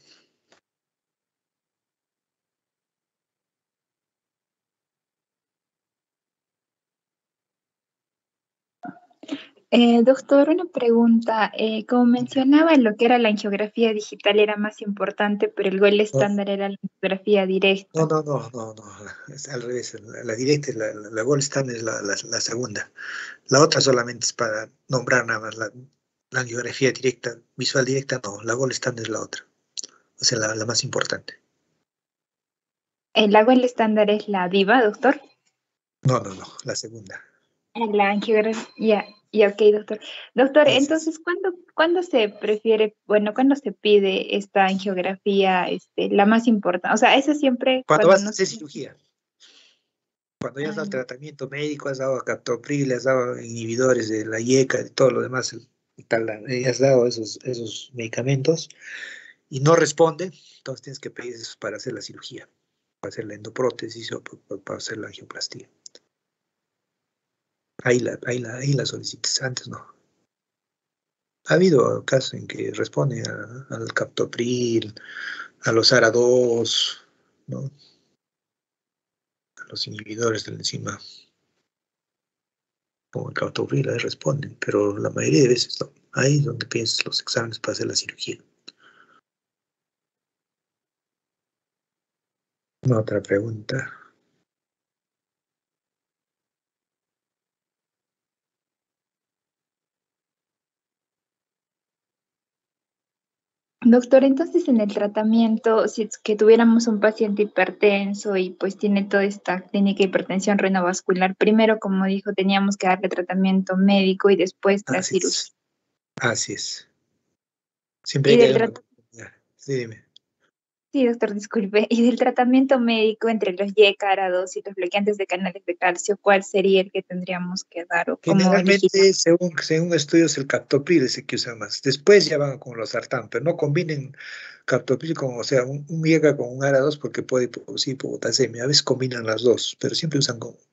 Doctor, una pregunta. Como mencionaba, lo que era la angiografía digital era más importante, pero el gol No, estándar era la angiografía directa. no, es al revés. La directa, la gold standard es la segunda. La otra solamente es para nombrar nada más la angiografía directa, visual directa, no, la gold standard es la otra. O sea, la más importante. ¿El gol estándar es la viva, doctor? No, la segunda. La angiografía, ya, ok, doctor. Doctor, Así es. entonces, ¿cuándo se prefiere, bueno, cuándo se pide esta angiografía, la más importante? O sea, eso siempre Cuando cuando vas a nos... hacer cirugía, cuando ya has Ah, dado tratamiento médico, has dado captopril, has dado inhibidores de la IECA, de todo lo demás, y tal, has dado esos medicamentos y no responde, entonces tienes que pedir esos para hacer la cirugía, para hacer la endoprótesis o para hacer la angioplastía. Ahí la solicitas, antes no. Ha habido casos en que responden al captopril, a los ARA2, ¿no? A los inhibidores de la enzima como el captopril, ahí responden, pero la mayoría de veces no. Ahí es donde piensas los exámenes para hacer la cirugía. Una otra pregunta. doctor, entonces en el tratamiento, si es que tuviéramos un paciente hipertenso y pues tiene toda esta clínica de hipertensión renovascular, primero, como dijo, teníamos que darle tratamiento médico y después la Así cirugía. es, así es. Siempre Y hay que del dar una tratamiento, oportunidad. Sí, dime. sí, doctor, disculpe, y del tratamiento médico entre los YCARA2 y los bloqueantes de canales de calcio, ¿cuál sería el que tendríamos que dar o cómo elegir? Generalmente, según estudios, el captopril es el que usa más. Después ya van con los sartán, pero no combinen captopril con, o sea, un IECA con un ARA2 porque puede producir hipopotasemia. A veces combinan las dos, pero siempre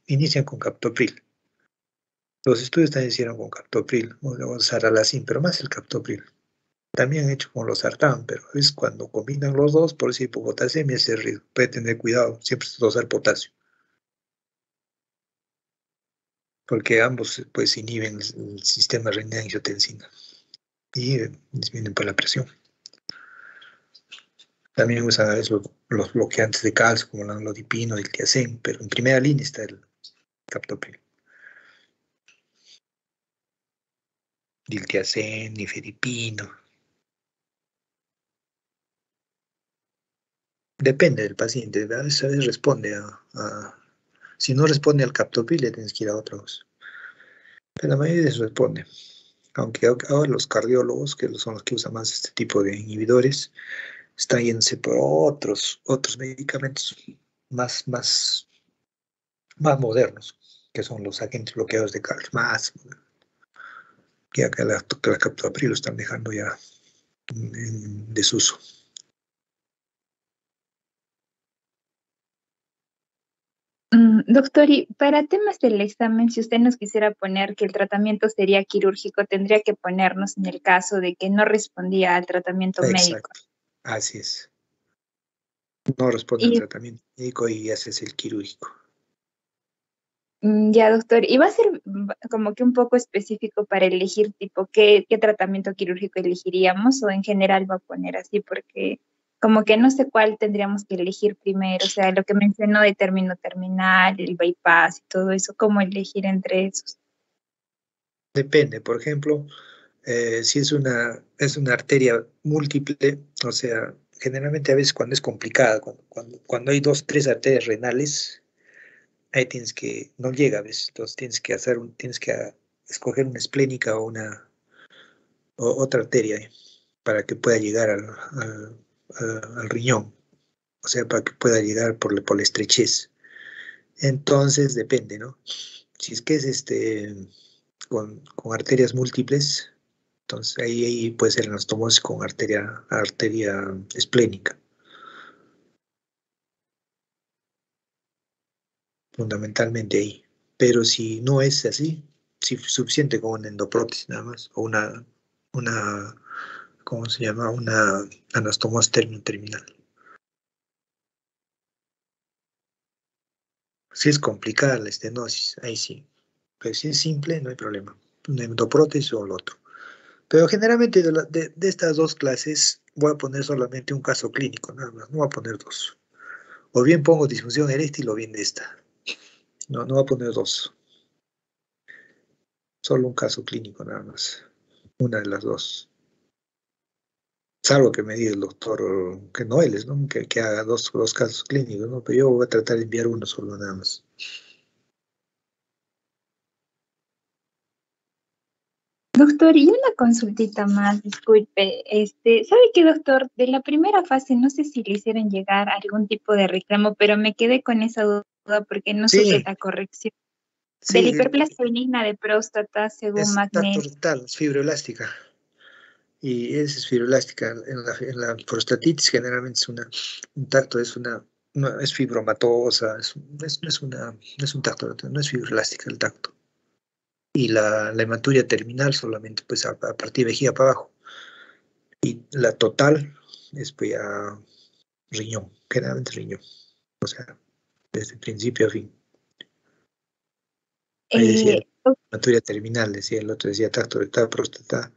inician con captopril. Los estudios también hicieron con captopril, o saralacin, pero más el captopril. También han hecho con los sartán, pero a veces cuando combinan los dos, por si hipopotasemia, ese riesgo. Puede tener cuidado, siempre dosar potasio, porque ambos pues inhiben el sistema renina-angiotensina y disminuyen por la presión. También usan a veces los bloqueantes de calcio, como la amlodipino y el tiacén, pero en primera línea está el captopril. Diltiazem, nifedipino. Depende del paciente, a veces responde si no responde al captopril, le tienes que ir a otros. Pero la mayoría de veces responde. Aunque ahora los cardiólogos, que son los que usan más este tipo de inhibidores, están yéndose por otros medicamentos más modernos, que son los agentes bloqueadores de calcio, más, que acá la captopril lo están dejando ya en desuso. Doctor, y para temas del examen, si usted nos quisiera poner que el tratamiento sería quirúrgico, tendría que ponernos en el caso de que no respondía al tratamiento médico. Exacto, así es. No responde al Y tratamiento médico y haces el quirúrgico. ya, doctor, y va a ser como que un poco específico para elegir tipo qué tratamiento quirúrgico elegiríamos o en general va a poner así porque como que no sé cuál tendríamos que elegir primero, o sea, lo que mencionó de término terminal, el bypass y todo eso, ¿cómo elegir entre esos? Depende, por ejemplo, si es una arteria múltiple, o sea, generalmente a veces cuando es complicada, cuando hay dos, tres arterias renales, ahí no llega a veces, entonces tienes que escoger una esplénica o otra arteria para que pueda llegar al riñón, o sea, para que pueda llegar por la estrechez. Entonces depende, ¿no? Si es que es con arterias múltiples, entonces ahí puede ser anastomosis con arteria esplénica, fundamentalmente ahí. Pero si no es así, si es suficiente con una endoprótesis nada más, o una, ¿cómo se llama? Una anastomosis terminal. Si es complicada la estenosis, ahí sí. Pero si es simple, no hay problema. una endoprótesis o el otro. Pero generalmente de estas dos clases voy a poner solamente un caso clínico, nada más, no voy a poner dos. O bien pongo disfunción eréctil o bien de esta. No, no voy a poner dos. Solo un caso clínico nada más. Una de las dos. Salvo que me diga el doctor que no él es, ¿no? Que haga dos casos clínicos, ¿no? Pero yo voy a tratar de enviar uno solo nada más. Doctor, y una consultita más, disculpe. ¿Sabe qué, doctor? De la primera fase, no sé si le hicieron llegar algún tipo de reclamo, pero me quedé con esa duda porque no supe Sí, la corrección. De la sí, hiperplasia benigna de próstata, según es tacto Magnet. rectal, es fibroelástica. Y esa es fibroelástica. En la prostatitis generalmente es un tacto, es fibromatosa, no es un tacto, no es fibroelástica el tacto. Y la hematuria terminal solamente pues a partir de vejiga para abajo. Y la total es pues ya riñón, generalmente riñón. O sea, desde principio a fin. Ahí decía Eh, hematuria terminal, decía el otro, decía tacto rectal, próstata,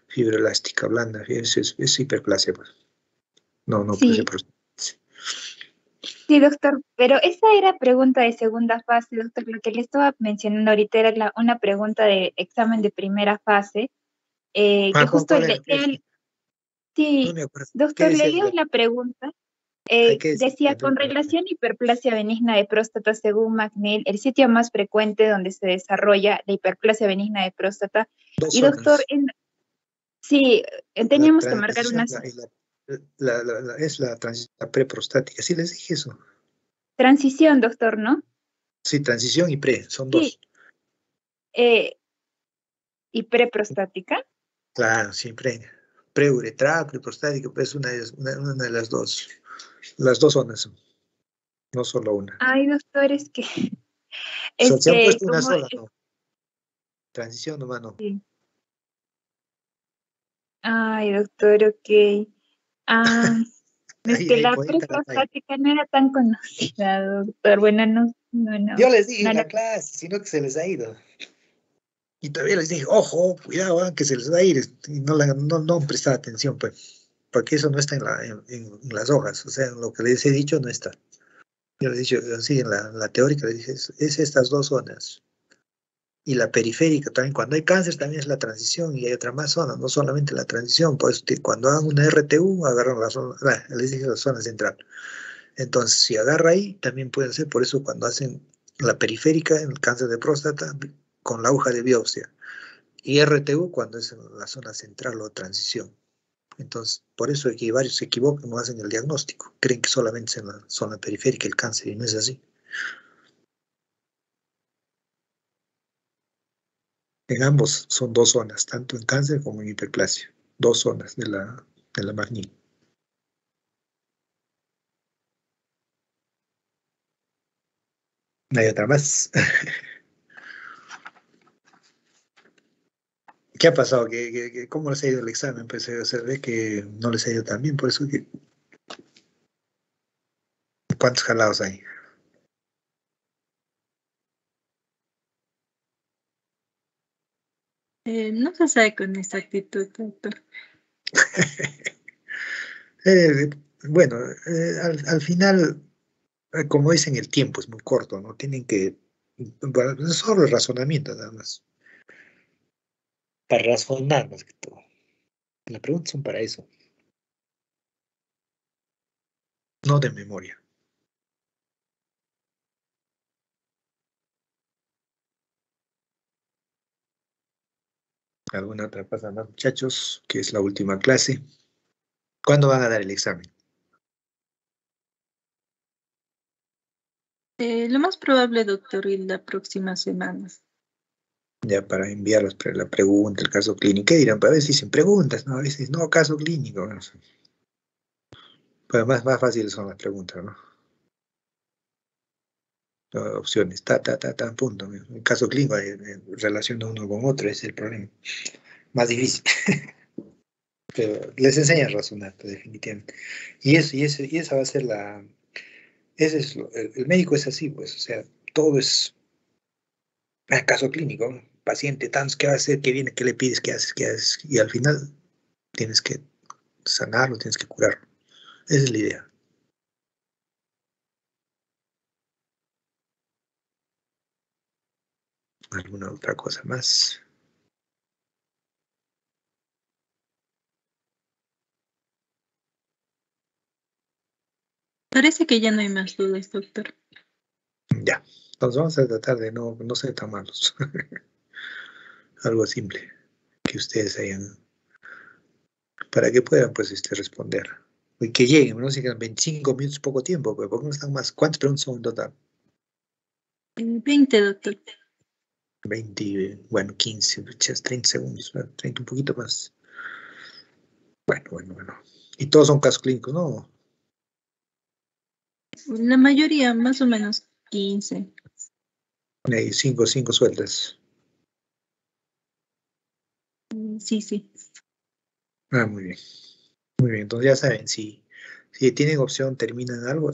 fibroelástica blanda, es hiperplasia, pues. No, no puede ser sí, prostatitis. sí, doctor, pero esa era pregunta de segunda fase, doctor. Lo que le estaba mencionando ahorita era una pregunta de examen de primera fase, que Ah, justo ¿cuál era? No sí, me acuerdo. ¿Qué doctor, le decía? leo la pregunta. Hay que decir Decía, con relación a hiperplasia benigna de próstata, según McNeil, el sitio más frecuente donde se desarrolla la hiperplasia benigna de próstata. dos Y doctor, zonas. sí, La teníamos que marcar transición una es la transición preprostática. Sí, les dije eso. transición, doctor, ¿no? Sí, transición y pre, son Sí, dos. eh, y preprostática. Claro, sí, preuretral, preprostática, pues una de las dos zonas, no solo una. Ay, doctor, Se han puesto una como, sola, no. Transición nomás no. sí. Ay, doctor, ok. Ah, es que Ahí la por ahí está la falla. preprostática no era tan conocida, doctor. Bueno, no, no, Yo no, les dije no en la. la clase, sino que se les ha ido. Y todavía les dije, ojo, cuidado, que se les va a ir. Y no han prestado atención, pues. Porque eso no está en las hojas. O sea, en lo que les he dicho no está. Yo les he dicho, así en la teórica les dije, es estas dos zonas. Y la periférica también, cuando hay cáncer también es la transición y hay otra más zona, no solamente la transición. Pues cuando hagan una RTU, agarran la zona, les dije la zona central. Entonces, si agarra ahí, también pueden ser, por eso cuando hacen la periférica en el cáncer de próstata, con la aguja de biopsia. Y RTU cuando es en la zona central o transición. Entonces, por eso es que varios se equivocan, no hacen el diagnóstico. Creen que solamente es en la zona periférica el cáncer y no es así. En ambos son dos zonas, tanto en cáncer como en hiperplasia. Dos zonas de la magnitud. No hay otra más. ¿Qué ha pasado? ¿Cómo les ha ido el examen? Pues se ve que no les ha ido tan bien, por eso que... ¿Cuántos jalados hay? No se sabe con exactitud, doctor. Eh, bueno, al final, como dicen, el tiempo es muy corto, ¿no? Tienen que, bueno, es solo el razonamiento nada más, para razonar más que todo. Las preguntas son para eso, no de memoria. ¿Alguna otra cosa más, muchachos? Que es la última clase. ¿Cuándo van a dar el examen? Lo más probable, doctor, y la próxima semana. Ya para enviar la pregunta, el caso clínico. ¿Qué dirán? A veces dicen preguntas, ¿no? A veces no, caso clínico. ¿No? Pues más fáciles son las preguntas, ¿no? Opciones, punto. El caso clínico, relaciona uno con otro, ese es el problema. Más difícil. Pero les enseña a razonar, pues, definitivamente. Y esa va a ser ese es el médico es así, pues, o sea, todo es caso clínico, ¿no? paciente, tantos, ¿qué va a hacer? ¿Qué viene? ¿Qué le pides? ¿Qué haces? ¿Qué haces? Y al final tienes que sanarlo, tienes que curarlo. Esa es la idea. ¿Alguna otra cosa más? Parece que ya no hay más dudas, doctor. Ya. Entonces vamos a tratar de no ser tan malos. Algo simple que ustedes hayan, para que puedan pues responder. Y que lleguen, no sé, que 25 minutos, poco tiempo, pues, ¿por qué no están más? ¿Cuántas preguntas son en total? 20, doctor. 20, bueno, 15, 30 segundos, 30, un poquito más. Bueno. Y todos son casos clínicos, ¿no? La mayoría, más o menos 15. Hay 5 sueltas. Sí. Muy bien. Muy bien, entonces ya saben, si tienen opción, terminan algo.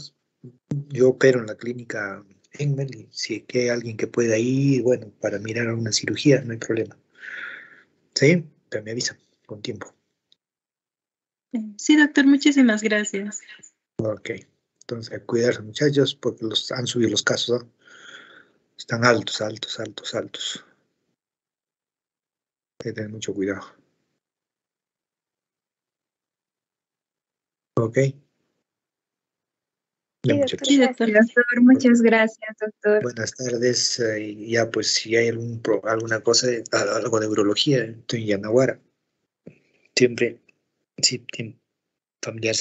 Yo opero en la clínica Engmel y si que hay alguien que pueda ir, bueno, para mirar a una cirugía, no hay problema. ¿Sí? Pero me avisan con tiempo. Sí, doctor, muchísimas gracias. Ok. Entonces, a cuidarse, muchachos, porque han subido los casos, ¿no? Están altos. Hay que tener mucho cuidado. Ok. Ya, Sí, muchachos. Sí, doctor. Doctor, muchas gracias, doctor. Buenas tardes. Y ya, pues, si hay alguna cosa, algo de urología, estoy en Yanaguara. Siempre, sí, familiar